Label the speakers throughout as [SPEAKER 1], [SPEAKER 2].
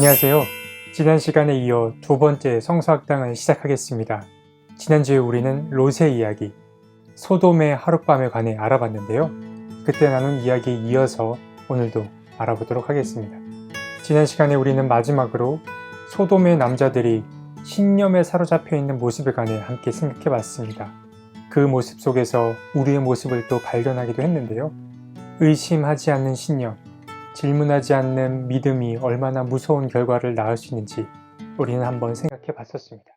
[SPEAKER 1] 안녕하세요. 지난 시간에 이어 두 번째 성서학당을 시작하겠습니다. 지난주에 우리는 롯의 이야기, 소돔의 하룻밤에 관해 알아봤는데요. 그때 나눈 이야기에 이어서 오늘도 알아보도록 하겠습니다. 지난 시간에 우리는 마지막으로 소돔의 남자들이 신념에 사로잡혀 있는 모습에 관해 함께 생각해 봤습니다. 그 모습 속에서 우리의 모습을 또 발견하기도 했는데요. 의심하지 않는 신념, 질문하지 않는 믿음이 얼마나 무서운 결과를 낳을 수 있는지 우리는 한번 생각해 봤었습니다.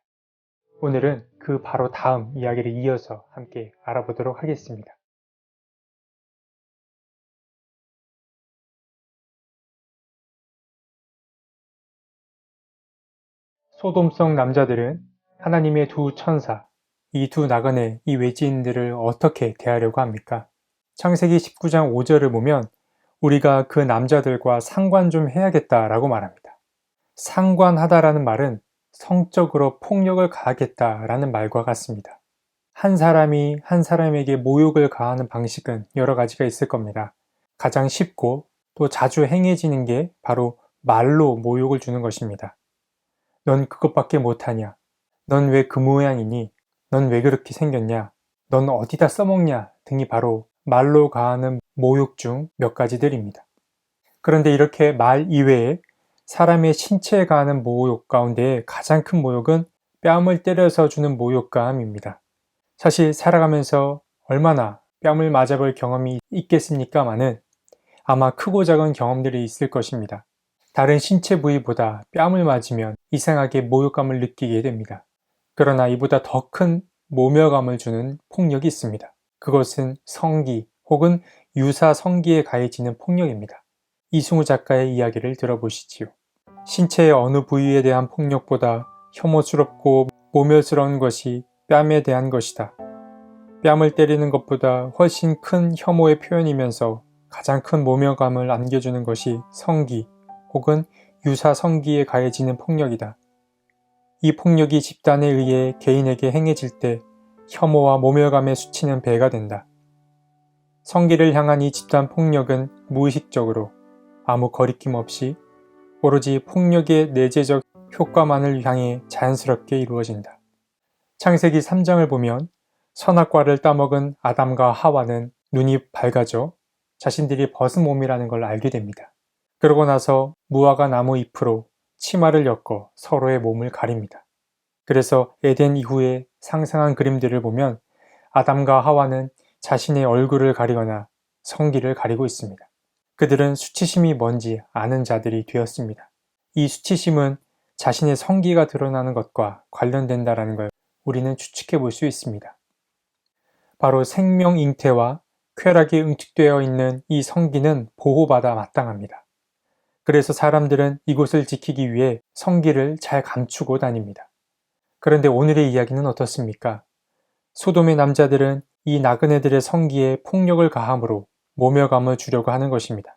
[SPEAKER 1] 오늘은 그 바로 다음 이야기를 이어서 함께 알아보도록 하겠습니다. 소돔성 남자들은 하나님의 두 천사, 이 두 나그네, 이 외지인들을 어떻게 대하려고 합니까? 창세기 19장 5절을 보면 우리가 그 남자들과 상관 좀 해야겠다라고 말합니다. 상관하다라는 말은 성적으로 폭력을 가하겠다라는 말과 같습니다. 한 사람이 한 사람에게 모욕을 가하는 방식은 여러 가지가 있을 겁니다. 가장 쉽고 또 자주 행해지는 게 바로 말로 모욕을 주는 것입니다. 넌 그것밖에 못하냐? 넌 왜 그 모양이니? 넌 왜 그렇게 생겼냐? 넌 어디다 써먹냐? 등이 바로 말로 가하는 모욕 중 몇 가지들입니다. 그런데 이렇게 말 이외에 사람의 신체에 가하는 모욕 가운데 가장 큰 모욕은 뺨을 때려서 주는 모욕감입니다. 사실 살아가면서 얼마나 뺨을 맞아볼 경험이 있겠습니까마는 아마 크고 작은 경험들이 있을 것입니다. 다른 신체 부위보다 뺨을 맞으면 이상하게 모욕감을 느끼게 됩니다. 그러나 이보다 더 큰 모멸감을 주는 폭력이 있습니다. 그것은 성기 혹은 유사 성기에 가해지는 폭력입니다. 이승우 작가의 이야기를 들어보시지요. 신체의 어느 부위에 대한 폭력보다 혐오스럽고 모멸스러운 것이 뺨에 대한 것이다. 뺨을 때리는 것보다 훨씬 큰 혐오의 표현이면서 가장 큰 모멸감을 안겨주는 것이 성기 혹은 유사 성기에 가해지는 폭력이다. 이 폭력이 집단에 의해 개인에게 행해질 때 혐오와 모멸감의 수치는 배가 된다. 성기를 향한 이 집단 폭력은 무의식적으로 아무 거리낌 없이 오로지 폭력의 내재적 효과만을 향해 자연스럽게 이루어진다. 창세기 3장을 보면 선악과를 따먹은 아담과 하와는 눈이 밝아져 자신들이 벗은 몸이라는 걸 알게 됩니다. 그러고 나서 무화과 나무 잎으로 치마를 엮어 서로의 몸을 가립니다. 그래서 에덴 이후에 상상한 그림들을 보면 아담과 하와는 자신의 얼굴을 가리거나 성기를 가리고 있습니다. 그들은 수치심이 뭔지 아는 자들이 되었습니다. 이 수치심은 자신의 성기가 드러나는 것과 관련된다는 걸 우리는 추측해 볼 수 있습니다. 바로 생명 잉태와 쾌락이 응축되어 있는 이 성기는 보호받아 마땅합니다. 그래서 사람들은 이곳을 지키기 위해 성기를 잘 감추고 다닙니다. 그런데 오늘의 이야기는 어떻습니까? 소돔의 남자들은 이 나그네들의 성기에 폭력을 가함으로 모멸감을 주려고 하는 것입니다.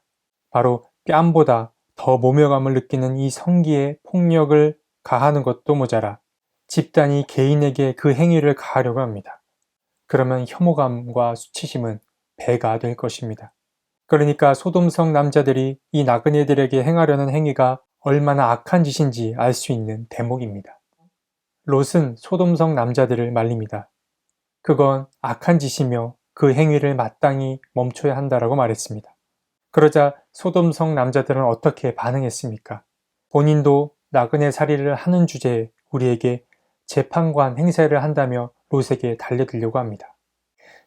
[SPEAKER 1] 바로 뺨보다 더 모멸감을 느끼는 이 성기에 폭력을 가하는 것도 모자라 집단이 개인에게 그 행위를 가하려고 합니다. 그러면 혐오감과 수치심은 배가 될 것입니다. 그러니까 소돔성 남자들이 이 나그네들에게 행하려는 행위가 얼마나 악한 짓인지 알 수 있는 대목입니다. 롯은 소돔성 남자들을 말립니다. 그건 악한 짓이며 그 행위를 마땅히 멈춰야 한다라고 말했습니다. 그러자 소돔성 남자들은 어떻게 반응했습니까? 본인도 나그네 살이를 하는 주제에 우리에게 재판관 행세를 한다며 롯에게 달려들려고 합니다.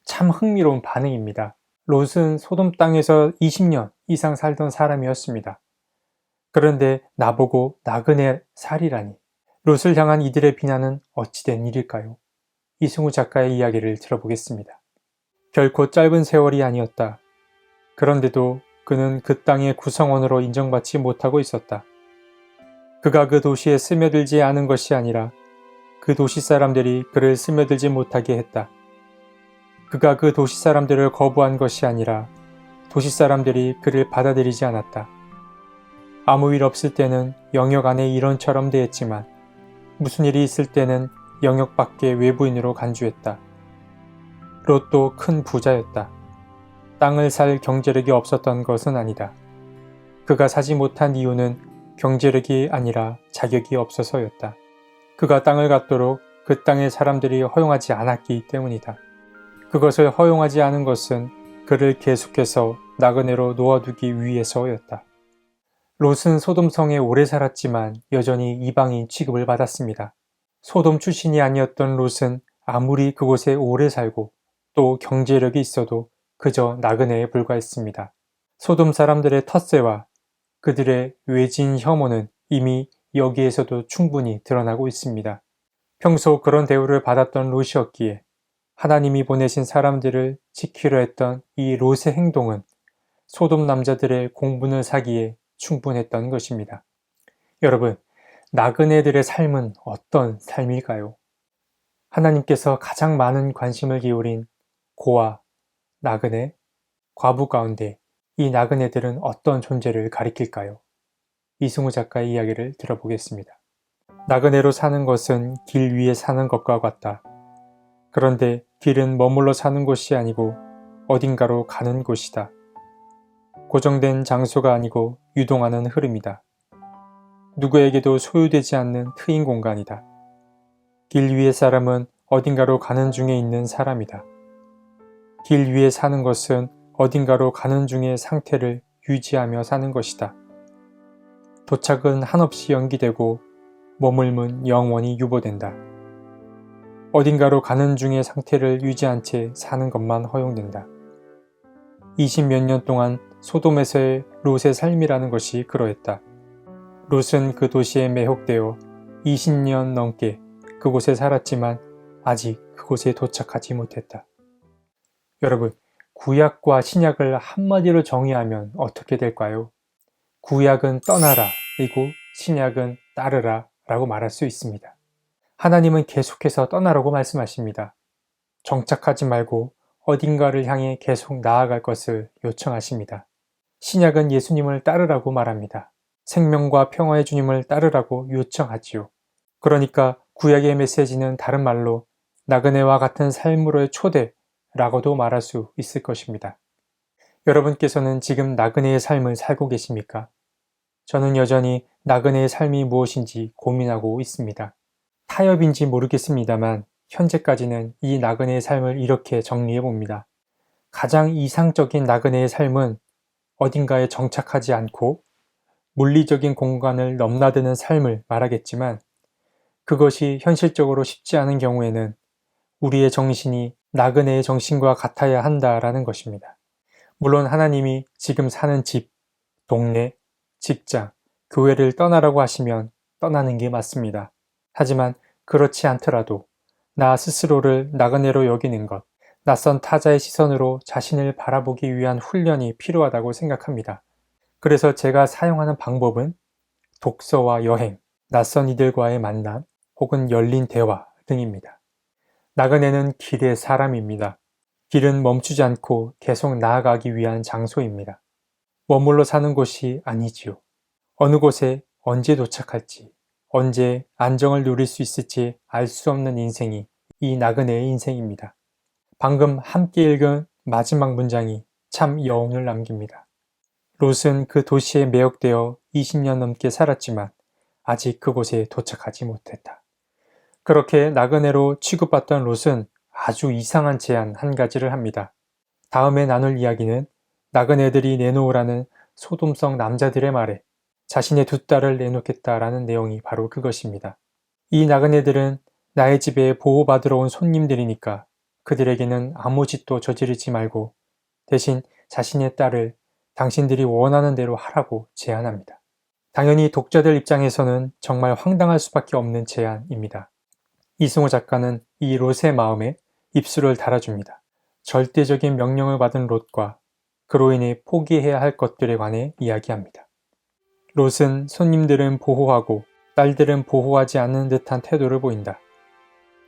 [SPEAKER 1] 참 흥미로운 반응입니다. 롯은 소돔 땅에서 20년 이상 살던 사람이었습니다. 그런데 나보고 나그네 살이라니. 롯을 향한 이들의 비난은 어찌된 일일까요? 이승우 작가의 이야기를 들어보겠습니다. 결코 짧은 세월이 아니었다. 그런데도 그는 그 땅의 구성원으로 인정받지 못하고 있었다. 그가 그 도시에 스며들지 않은 것이 아니라 그 도시 사람들이 그를 스며들지 못하게 했다. 그가 그 도시 사람들을 거부한 것이 아니라 도시 사람들이 그를 받아들이지 않았다. 아무 일 없을 때는 영역 안에 일원처럼 대했지만 무슨 일이 있을 때는 영역 밖의 외부인으로 간주했다. 롯도 큰 부자였다. 땅을 살 경제력이 없었던 것은 아니다. 그가 사지 못한 이유는 경제력이 아니라 자격이 없어서였다. 그가 땅을 갖도록 그 땅의 사람들이 허용하지 않았기 때문이다. 그것을 허용하지 않은 것은 그를 계속해서 나그네로 놓아두기 위해서였다. 롯은 소돔성에 오래 살았지만 여전히 이방인 취급을 받았습니다. 소돔 출신이 아니었던 롯은 아무리 그곳에 오래 살고 또 경제력이 있어도 그저 나그네에 불과했습니다. 소돔 사람들의 텃세와 그들의 외진 혐오는 이미 여기에서도 충분히 드러나고 있습니다. 평소 그런 대우를 받았던 롯이었기에 하나님이 보내신 사람들을 지키려 했던 이 롯의 행동은 소돔 남자들의 공분을 사기에 충분했던 것입니다. 여러분, 나그네들의 삶은 어떤 삶일까요? 하나님께서 가장 많은 관심을 기울인 고아, 나그네, 과부 가운데 이 나그네들은 어떤 존재를 가리킬까요? 이승우 작가의 이야기를 들어보겠습니다. 나그네로 사는 것은 길 위에 사는 것과 같다. 그런데 길은 머물러 사는 곳이 아니고 어딘가로 가는 곳이다. 고정된 장소가 아니고 유동하는 흐름이다. 누구에게도 소유되지 않는 트인 공간이다. 길 위의 사람은 어딘가로 가는 중에 있는 사람이다. 길 위에 사는 것은 어딘가로 가는 중의 상태를 유지하며 사는 것이다. 도착은 한없이 연기되고 머물면 영원히 유보된다. 어딘가로 가는 중의 상태를 유지한 채 사는 것만 허용된다. 20몇 년 동안 소돔에서의 롯의 삶이라는 것이 그러했다. 롯은 그 도시에 매혹되어 20년 넘게 그곳에 살았지만 아직 그곳에 도착하지 못했다. 여러분, 구약과 신약을 한마디로 정의하면 어떻게 될까요? 구약은 떠나라, 그리고 신약은 따르라 라고 말할 수 있습니다. 하나님은 계속해서 떠나라고 말씀하십니다. 정착하지 말고 어딘가를 향해 계속 나아갈 것을 요청하십니다. 신약은 예수님을 따르라고 말합니다. 생명과 평화의 주님을 따르라고 요청하지요. 그러니까 구약의 메시지는 다른 말로 나그네와 같은 삶으로의 초대라고도 말할 수 있을 것입니다. 여러분께서는 지금 나그네의 삶을 살고 계십니까? 저는 여전히 나그네의 삶이 무엇인지 고민하고 있습니다. 타협인지 모르겠습니다만 현재까지는 이 나그네의 삶을 이렇게 정리해 봅니다. 가장 이상적인 나그네의 삶은 어딘가에 정착하지 않고 물리적인 공간을 넘나드는 삶을 말하겠지만 그것이 현실적으로 쉽지 않은 경우에는 우리의 정신이 나그네의 정신과 같아야 한다라는 것입니다. 물론 하나님이 지금 사는 집, 동네, 직장, 교회를 떠나라고 하시면 떠나는 게 맞습니다. 하지만 그렇지 않더라도 나 스스로를 나그네로 여기는 것, 낯선 타자의 시선으로 자신을 바라보기 위한 훈련이 필요하다고 생각합니다. 그래서 제가 사용하는 방법은 독서와 여행, 낯선 이들과의 만남, 혹은 열린 대화 등입니다. 나그네는 길의 사람입니다. 길은 멈추지 않고 계속 나아가기 위한 장소입니다. 머물러 사는 곳이 아니지요. 어느 곳에 언제 도착할지, 언제 안정을 누릴 수 있을지 알 수 없는 인생이 이 나그네의 인생입니다. 방금 함께 읽은 마지막 문장이 참 여운을 남깁니다. 롯은 그 도시에 매혹되어 20년 넘게 살았지만 아직 그곳에 도착하지 못했다. 그렇게 나그네로 취급받던 롯은 아주 이상한 제안 한 가지를 합니다. 다음에 나눌 이야기는 나그네들이 내놓으라는 소돔성 남자들의 말에 자신의 두 딸을 내놓겠다라는 내용이 바로 그것입니다. 이 나그네들은 나의 집에 보호받으러 온 손님들이니까 그들에게는 아무 짓도 저지르지 말고 대신 자신의 딸을 당신들이 원하는 대로 하라고 제안합니다. 당연히 독자들 입장에서는 정말 황당할 수밖에 없는 제안입니다. 이승우 작가는 이 롯의 마음에 입술을 달아줍니다. 절대적인 명령을 받은 롯과 그로 인해 포기해야 할 것들에 관해 이야기합니다. 롯은 손님들은 보호하고 딸들은 보호하지 않는 듯한 태도를 보인다.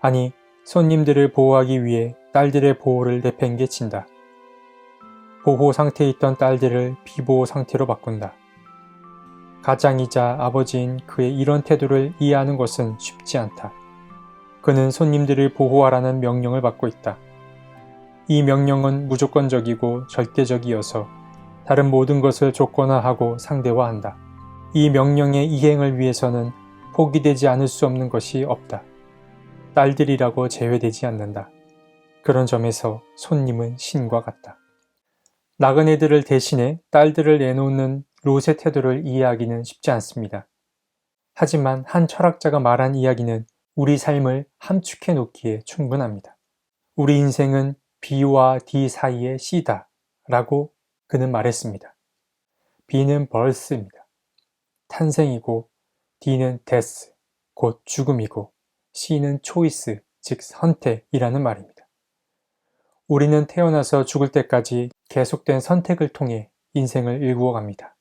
[SPEAKER 1] 아니, 손님들을 보호하기 위해 딸들의 보호를 내팽개친다. 보호 상태에 있던 딸들을 비보호 상태로 바꾼다. 가장이자 아버지인 그의 이런 태도를 이해하는 것은 쉽지 않다. 그는 손님들을 보호하라는 명령을 받고 있다. 이 명령은 무조건적이고 절대적이어서 다른 모든 것을 조건화하고 상대화한다. 이 명령의 이행을 위해서는 포기되지 않을 수 없는 것이 없다. 딸들이라고 제외되지 않는다. 그런 점에서 손님은 신과 같다. 나그네들을 대신해 딸들을 내놓는 롯의 태도를 이해하기는 쉽지 않습니다. 하지만 한 철학자가 말한 이야기는 우리 삶을 함축해 놓기에 충분합니다. 우리 인생은 B와 D 사이의 C다 라고 그는 말했습니다. B는 birth입니다. 탄생이고 D는 death, 곧 죽음이고 C는 choice, 즉 선택이라는 말입니다. 우리는 태어나서 죽을 때까지 계속된 선택을 통해 인생을 일구어 갑니다.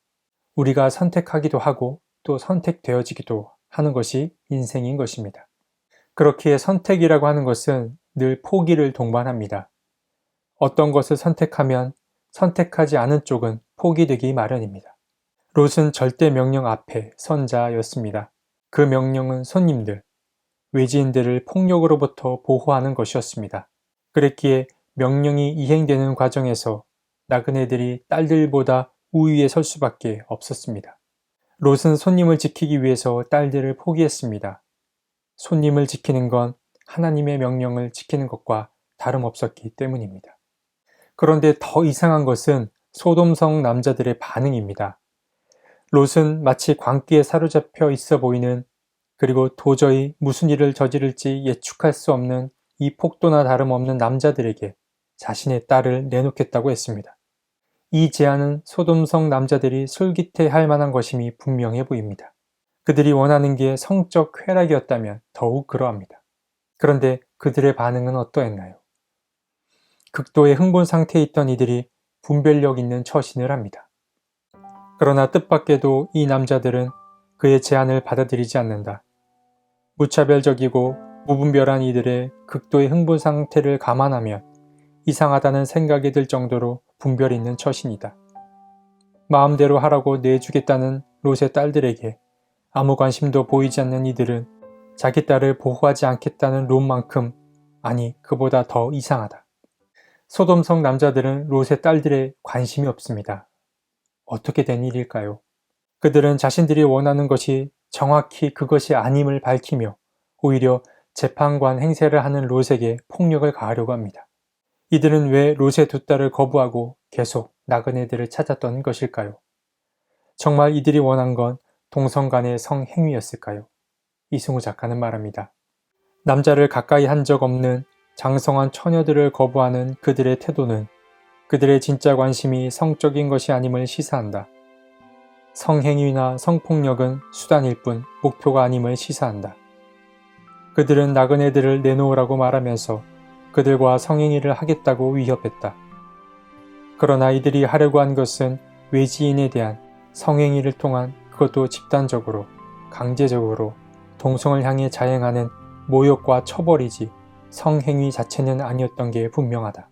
[SPEAKER 1] 우리가 선택하기도 하고 또 선택되어지기도 하는 것이 인생인 것입니다. 그렇기에 선택이라고 하는 것은 늘 포기를 동반합니다. 어떤 것을 선택하면 선택하지 않은 쪽은 포기되기 마련입니다. 롯은 절대 명령 앞에 선 자였습니다. 그 명령은 손님들, 외지인들을 폭력으로부터 보호하는 것이었습니다. 그랬기에 명령이 이행되는 과정에서 나그네들이 딸들보다 우위에 설 수밖에 없었습니다. 롯은 손님을 지키기 위해서 딸들을 포기했습니다. 손님을 지키는 건 하나님의 명령을 지키는 것과 다름없었기 때문입니다. 그런데 더 이상한 것은 소돔성 남자들의 반응입니다. 롯은 마치 광기에 사로잡혀 있어 보이는, 그리고 도저히 무슨 일을 저지를지 예측할 수 없는 이 폭도나 다름없는 남자들에게 자신의 딸을 내놓겠다고 했습니다. 이 제안은 소돔성 남자들이 솔깃해할 만한 것임이 분명해 보입니다. 그들이 원하는 게 성적 쾌락이었다면 더욱 그러합니다. 그런데 그들의 반응은 어떠했나요? 극도의 흥분 상태에 있던 이들이 분별력 있는 처신을 합니다. 그러나 뜻밖에도 이 남자들은 그의 제안을 받아들이지 않는다. 무차별적이고 무분별한 이들의 극도의 흥분 상태를 감안하면 이상하다는 생각이 들 정도로 분별 있는 처신이다. 마음대로 하라고 내주겠다는 롯의 딸들에게 아무 관심도 보이지 않는 이들은 자기 딸을 보호하지 않겠다는 롯만큼, 아니 그보다 더 이상하다. 소돔성 남자들은 롯의 딸들에 관심이 없습니다. 어떻게 된 일일까요? 그들은 자신들이 원하는 것이 정확히 그것이 아님을 밝히며 오히려 재판관 행세를 하는 롯에게 폭력을 가하려고 합니다. 이들은 왜 롯의 두 딸을 거부하고 계속 나그네들을 찾았던 것일까요? 정말 이들이 원한 건 동성 간의 성행위였을까요? 이승우 작가는 말합니다. 남자를 가까이 한 적 없는 장성한 처녀들을 거부하는 그들의 태도는 그들의 진짜 관심이 성적인 것이 아님을 시사한다. 성행위나 성폭력은 수단일 뿐 목표가 아님을 시사한다. 그들은 나그네들을 내놓으라고 말하면서 그들과 성행위를 하겠다고 위협했다. 그러나 이들이 하려고 한 것은 외지인에 대한 성행위를 통한, 그것도 집단적으로, 강제적으로 동성을 향해 자행하는 모욕과 처벌이지 성행위 자체는 아니었던 게 분명하다.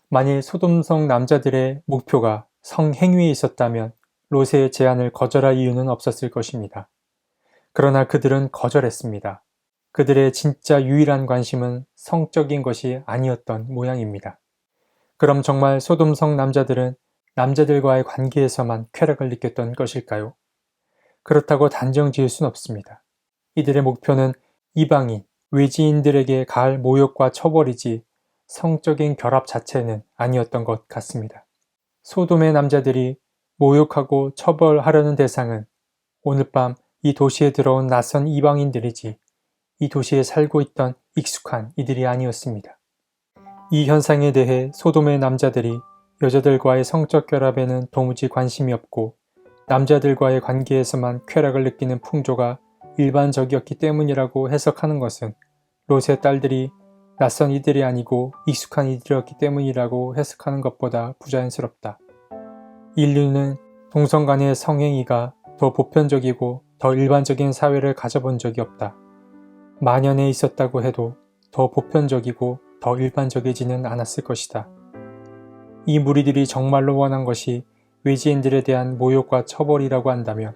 [SPEAKER 1] 만일 소돔성 남자들의 목표가 성행위에 있었다면 롯의 제안을 거절할 이유는 없었을 것입니다. 그러나 그들은 거절했습니다. 그들의 진짜 유일한 관심은 성적인 것이 아니었던 모양입니다. 그럼 정말 소돔성 남자들은 남자들과의 관계에서만 쾌락을 느꼈던 것일까요? 그렇다고 단정 지을 순 없습니다. 이들의 목표는 이방인, 외지인들에게 가할 모욕과 처벌이지 성적인 결합 자체는 아니었던 것 같습니다. 소돔의 남자들이 모욕하고 처벌하려는 대상은 오늘 밤 이 도시에 들어온 낯선 이방인들이지 이 도시에 살고 있던 익숙한 이들이 아니었습니다. 이 현상에 대해 소돔의 남자들이 여자들과의 성적 결합에는 도무지 관심이 없고 남자들과의 관계에서만 쾌락을 느끼는 풍조가 일반적이었기 때문이라고 해석하는 것은 롯의 딸들이 낯선 이들이 아니고 익숙한 이들이었기 때문이라고 해석하는 것보다 부자연스럽다. 인류는 동성 간의 성행위가 더 보편적이고 더 일반적인 사회를 가져본 적이 없다. 만연해 있었다고 해도 더 보편적이고 더 일반적이지는 않았을 것이다. 이 무리들이 정말로 원한 것이 외지인들에 대한 모욕과 처벌이라고 한다면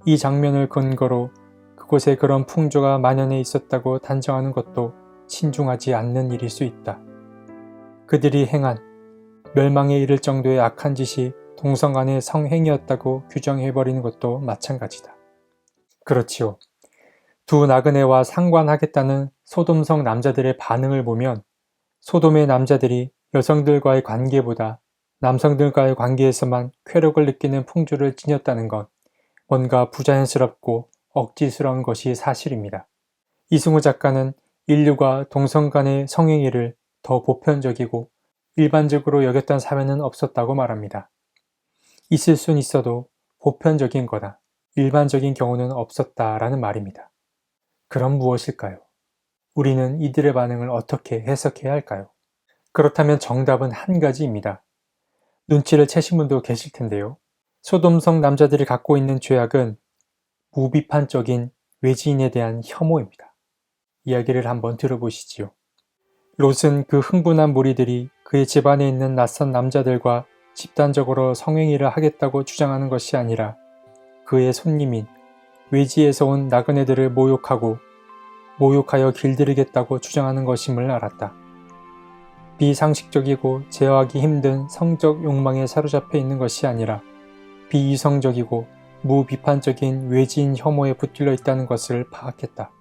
[SPEAKER 1] 이 장면을 근거로 그곳에 그런 풍조가 만연해 있었다고 단정하는 것도 신중하지 않는 일일 수 있다. 그들이 행한 멸망에 이를 정도의 악한 짓이 동성 간의 성행위였다고 규정해버리는 것도 마찬가지다. 그렇지요. 두 나그네와 상관하겠다는 소돔성 남자들의 반응을 보면 소돔의 남자들이 여성들과의 관계보다 남성들과의 관계에서만 쾌락을 느끼는 풍조를 지녔다는 것, 뭔가 부자연스럽고 억지스러운 것이 사실입니다. 이승우 작가는 인류가 동성 간의 성행위를 더 보편적이고 일반적으로 여겼던 사회는 없었다고 말합니다. 있을 순 있어도 보편적인 거다, 일반적인 경우는 없었다라는 말입니다. 그럼 무엇일까요? 우리는 이들의 반응을 어떻게 해석해야 할까요? 그렇다면 정답은 한 가지입니다. 눈치를 채신 분도 계실 텐데요. 소돔성 남자들이 갖고 있는 죄악은 무비판적인 외지인에 대한 혐오입니다. 이야기를 한번 들어보시지요. 롯은 그 흥분한 무리들이 그의 집안에 있는 낯선 남자들과 집단적으로 성행위를 하겠다고 주장하는 것이 아니라 그의 손님인 외지에서 온 나그네들을 모욕하여 길들이겠다고 주장하는 것임을 알았다. 비상식적이고 제어하기 힘든 성적 욕망에 사로잡혀 있는 것이 아니라 비이성적이고 무비판적인 외지인 혐오에 붙들려 있다는 것을 파악했다.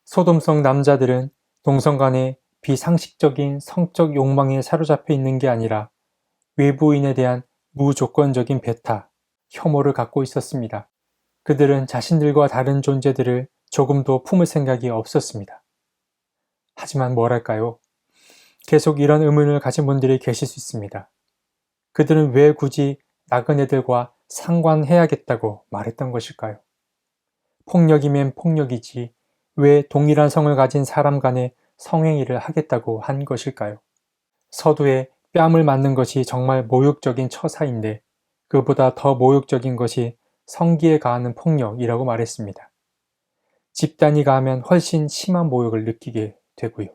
[SPEAKER 1] 소돔성 남자들은 동성 간의 비상식적인 성적 욕망에 사로잡혀 있는 게 아니라 외부인에 대한 무조건적인 배타, 혐오를 갖고 있었습니다. 그들은 자신들과 다른 존재들을 조금도 품을 생각이 없었습니다. 하지만 뭐랄까요? 계속 이런 의문을 가진 분들이 계실 수 있습니다. 그들은 왜 굳이 나그네들과 상관해야겠다고 말했던 것일까요? 폭력이면 폭력이지 왜 동일한 성을 가진 사람 간의 성행위를 하겠다고 한 것일까요? 서두에 뺨을 맞는 것이 정말 모욕적인 처사인데 그보다 더 모욕적인 것이 성기에 가하는 폭력이라고 말했습니다. 집단이 가하면 훨씬 심한 모욕을 느끼게 되고요.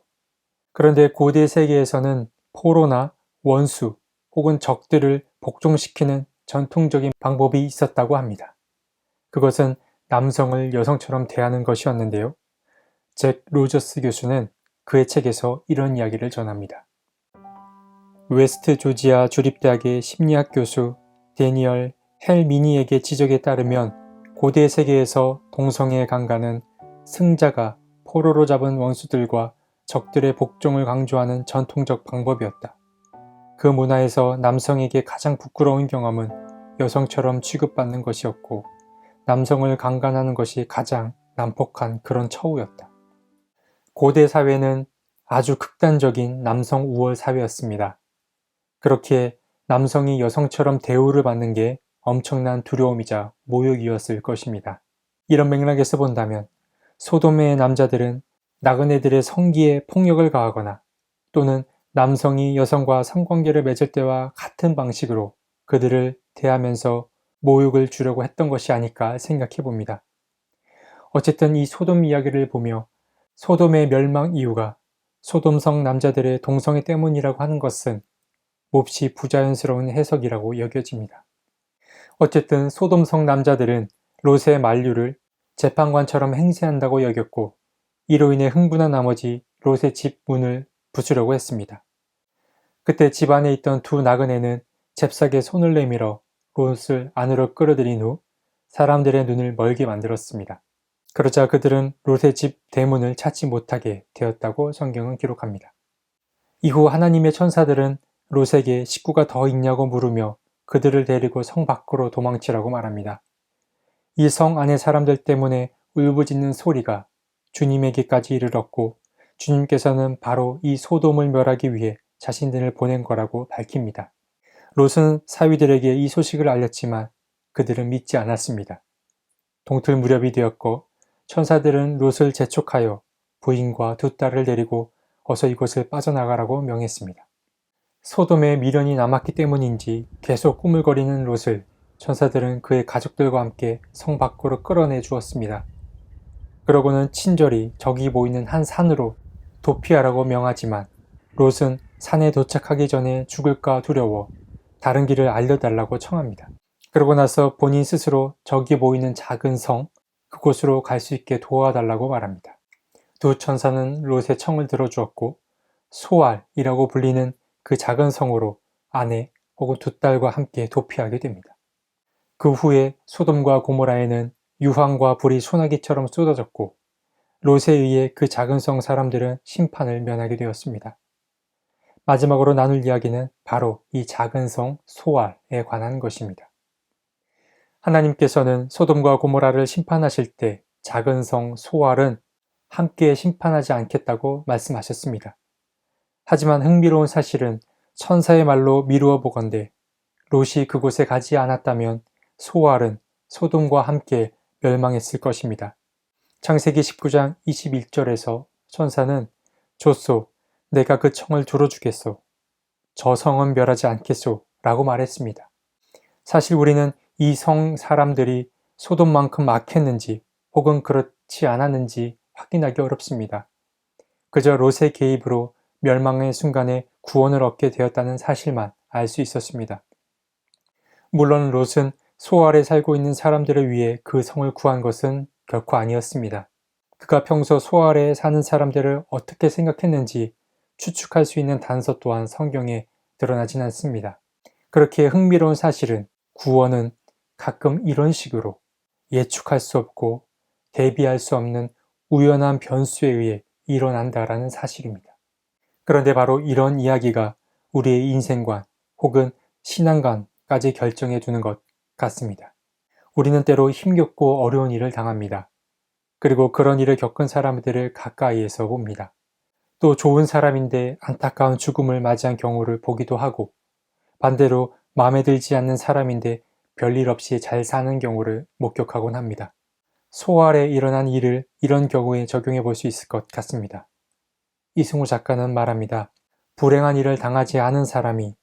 [SPEAKER 1] 그런데 고대 세계에서는 포로나 원수 혹은 적들을 복종시키는 전통적인 방법이 있었다고 합니다. 그것은 남성을 여성처럼 대하는 것이었는데요. 잭 로저스 교수는 그의 책에서 이런 이야기를 전합니다. 웨스트 조지아 주립대학의 심리학 교수 데니얼 헬미니에게 지적에 따르면 고대 세계에서 동성애 강간은 승자가 포로로 잡은 원수들과 적들의 복종을 강조하는 전통적 방법이었다. 그 문화에서 남성에게 가장 부끄러운 경험은 여성처럼 취급받는 것이었고 남성을 강간하는 것이 가장 난폭한 그런 처우였다. 고대 사회는 아주 극단적인 남성 우월 사회였습니다. 그렇기에 남성이 여성처럼 대우를 받는 게 엄청난 두려움이자 모욕이었을 것입니다. 이런 맥락에서 본다면 소돔의 남자들은 나그네들의 성기에 폭력을 가하거나 또는 남성이 여성과 성관계를 맺을 때와 같은 방식으로 그들을 대하면서 모욕을 주려고 했던 것이 아닐까 생각해 봅니다. 어쨌든 이 소돔 이야기를 보며 소돔의 멸망 이유가 소돔성 남자들의 동성애 때문이라고 하는 것은 몹시 부자연스러운 해석이라고 여겨집니다. 어쨌든 소돔성 남자들은 롯의 만류를 재판관처럼 행세한다고 여겼고 이로 인해 흥분한 나머지 롯의 집 문을 부수려고 했습니다. 그때 집 안에 있던 두 나그네는 잽싸게 손을 내밀어 롯을 안으로 끌어들인 후 사람들의 눈을 멀게 만들었습니다. 그러자 그들은 롯의 집 대문을 찾지 못하게 되었다고 성경은 기록합니다. 이후 하나님의 천사들은 롯에게 식구가 더 있냐고 물으며 그들을 데리고 성 밖으로 도망치라고 말합니다. 이 성 안의 사람들 때문에 울부짖는 소리가 주님에게까지 이르렀고 주님께서는 바로 이 소돔을 멸하기 위해 자신들을 보낸 거라고 밝힙니다. 롯은 사위들에게 이 소식을 알렸지만 그들은 믿지 않았습니다. 동틀 무렵이 되었고 천사들은 롯을 재촉하여 부인과 두 딸을 데리고 어서 이곳을 빠져나가라고 명했습니다. 소돔에 미련이 남았기 때문인지 계속 꾸물거리는 롯을 천사들은 그의 가족들과 함께 성 밖으로 끌어내 주었습니다. 그러고는 친절히 저기 보이는 한 산으로 도피하라고 명하지만 롯은 산에 도착하기 전에 죽을까 두려워 다른 길을 알려달라고 청합니다. 그러고 나서 본인 스스로 저기 보이는 작은 성, 그곳으로 갈 수 있게 도와달라고 말합니다. 두 천사는 롯의 청을 들어주었고 소알이라고 불리는 그 작은 성으로 아내 혹은 두 딸과 함께 도피하게 됩니다. 그 후에 소돔과 고모라에는 유황과 불이 소나기처럼 쏟아졌고 롯에 의해 그 작은 성 사람들은 심판을 면하게 되었습니다. 마지막으로 나눌 이야기는 바로 이 작은 성 소알에 관한 것입니다. 하나님께서는 소돔과 고모라를 심판하실 때 작은 성 소알은 함께 심판하지 않겠다고 말씀하셨습니다. 하지만 흥미로운 사실은 천사의 말로 미루어 보건대 롯이 그곳에 가지 않았다면 소알은 소돔과 함께 멸망했을 것입니다. 창세기 19장 21절에서 천사는 좋소, 내가 그 청을 들어주겠소. 저 성은 멸하지 않겠소 라고 말했습니다. 사실 우리는 이 성 사람들이 소돔만큼 악했는지 혹은 그렇지 않았는지 확인하기 어렵습니다. 그저 롯의 개입으로 멸망의 순간에 구원을 얻게 되었다는 사실만 알 수 있었습니다. 물론 롯은 소알에 살고 있는 사람들을 위해 그 성을 구한 것은 결코 아니었습니다. 그가 평소 소알에 사는 사람들을 어떻게 생각했는지 추측할 수 있는 단서 또한 성경에 드러나진 않습니다. 그렇게 흥미로운 사실은 구원은 가끔 이런 식으로 예측할 수 없고 대비할 수 없는 우연한 변수에 의해 일어난다라는 사실입니다. 그런데 바로 이런 이야기가 우리의 인생관 혹은 신앙관까지 결정해 두는 것 같습니다. 우리는 때로 힘겹고 어려운 일을 당합니다. 그리고 그런 일을 겪은 사람들을 가까이에서 봅니다. 또 좋은 사람인데 안타까운 죽음을 맞이한 경우를 보기도 하고 반대로 마음에 들지 않는 사람인데 별일 없이 잘 사는 경우를 목격하곤 합니다. 소알에 일어난 일을 이런 경우에 적용해 볼 수 있을 것 같습니다. 이승우 작가는 말합니다. 불행한 일을 당하지 않은 사람이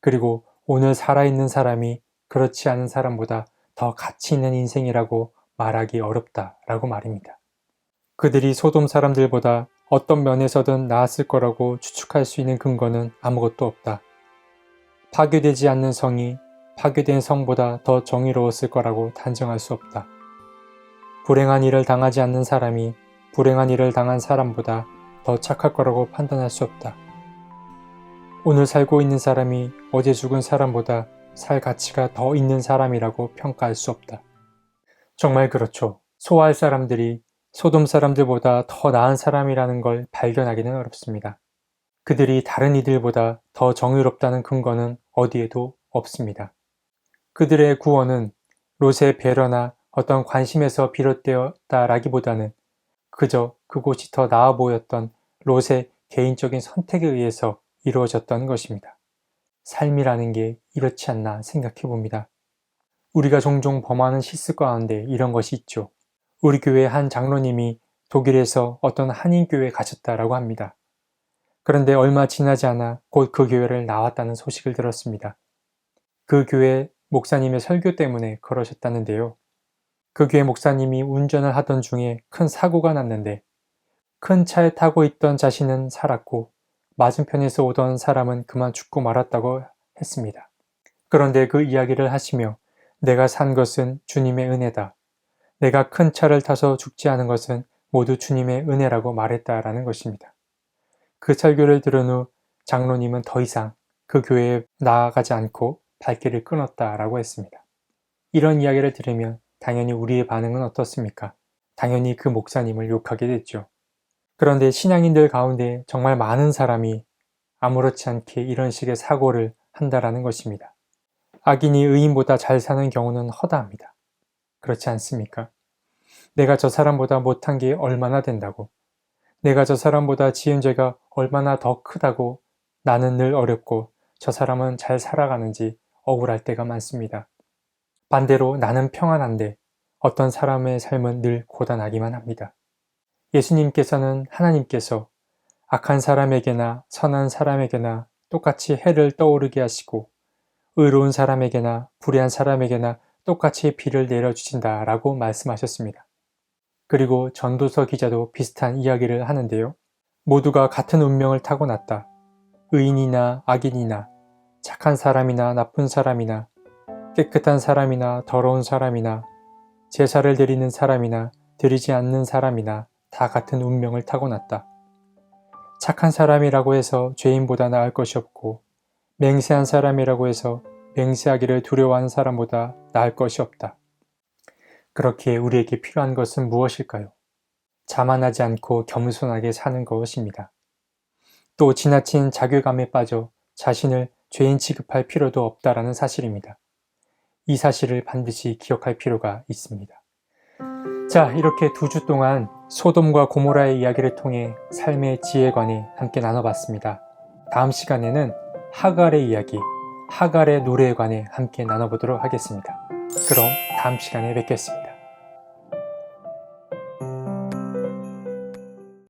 [SPEAKER 1] 그리고 오늘 살아있는 사람이 그렇지 않은 사람보다 더 가치 있는 인생이라고 말하기 어렵다라고 말입니다. 그들이 소돔 사람들보다 어떤 면에서든 나았을 거라고 추측할 수 있는 근거는 아무것도 없다. 파괴되지 않는 성이 파괴된 성보다 더 정의로웠을 거라고 단정할 수 없다. 불행한 일을 당하지 않는 사람이 불행한 일을 당한 사람보다 더 착할 거라고 판단할 수 없다. 오늘 살고 있는 사람이 어제 죽은 사람보다 살 가치가 더 있는 사람이라고 평가할 수 없다. 정말 그렇죠. 소알 사람들이 소돔 사람들보다 더 나은 사람이라는 걸 발견하기는 어렵습니다. 그들이 다른 이들보다 더 정의롭다는 근거는 어디에도 없습니다. 그들의 구원은 롯의 배려나 어떤 관심에서 비롯되었다라기보다는 그저 그곳이 더 나아 보였던 롯의 개인적인 선택에 의해서 이루어졌던 것입니다. 삶이라는 게 이렇지 않나 생각해 봅니다. 우리가 종종 범하는 실수 가운데 이런 것이 있죠. 우리 교회 한 장로님이 독일에서 어떤 한인교회에 가셨다라고 합니다. 그런데 얼마 지나지 않아 곧 그 교회를 나왔다는 소식을 들었습니다. 그 교회 목사님의 설교 때문에 그러셨다는데요. 그 교회 목사님이 운전을 하던 중에 큰 사고가 났는데 큰 차에 타고 있던 자신은 살았고 맞은편에서 오던 사람은 그만 죽고 말았다고 했습니다. 그런데 그 이야기를 하시며 내가 산 것은 주님의 은혜다. 내가 큰 차를 타서 죽지 않은 것은 모두 주님의 은혜라고 말했다라는 것입니다. 그 설교를 들은 후 장로님은 더 이상 그 교회에 나아가지 않고 발길을 끊었다라고 했습니다. 이런 이야기를 들으면 당연히 우리의 반응은 어떻습니까? 당연히 그 목사님을 욕하게 됐죠. 그런데 신앙인들 가운데 정말 많은 사람이 아무렇지 않게 이런 식의 사고를 한다라는 것입니다. 악인이 의인보다 잘 사는 경우는 허다합니다. 그렇지 않습니까? 내가 저 사람보다 못한 게 얼마나 된다고, 내가 저 사람보다 지은 죄가 얼마나 더 크다고 나는 늘 어렵고 저 사람은 잘 살아가는지 억울할 때가 많습니다. 반대로 나는 평안한데 어떤 사람의 삶은 늘 고단하기만 합니다. 예수님께서는 하나님께서 악한 사람에게나 선한 사람에게나 똑같이 해를 떠오르게 하시고 의로운 사람에게나 불의한 사람에게나 똑같이 비를 내려주신다 라고 말씀하셨습니다. 그리고 전도서 기자도 비슷한 이야기를 하는데요. 모두가 같은 운명을 타고났다. 의인이나 악인이나 착한 사람이나 나쁜 사람이나 깨끗한 사람이나 더러운 사람이나 제사를 드리는 사람이나 드리지 않는 사람이나 다 같은 운명을 타고났다. 착한 사람이라고 해서 죄인보다 나을 것이 없고 맹세한 사람이라고 해서 맹세하기를 두려워하는 사람보다 나을 것이 없다. 그렇기에 우리에게 필요한 것은 무엇일까요? 자만하지 않고 겸손하게 사는 것입니다. 또 지나친 자괴감에 빠져 자신을 죄인 취급할 필요도 없다라는 사실입니다. 이 사실을 반드시 기억할 필요가 있습니다. 자, 이렇게 2주 동안 소돔과 고모라의 이야기를 통해 삶의 지혜에 관해 함께 나눠봤습니다. 다음 시간에는 하갈의 이야기, 하갈의 노래에 관해 함께 나눠보도록 하겠습니다. 그럼 다음 시간에 뵙겠습니다.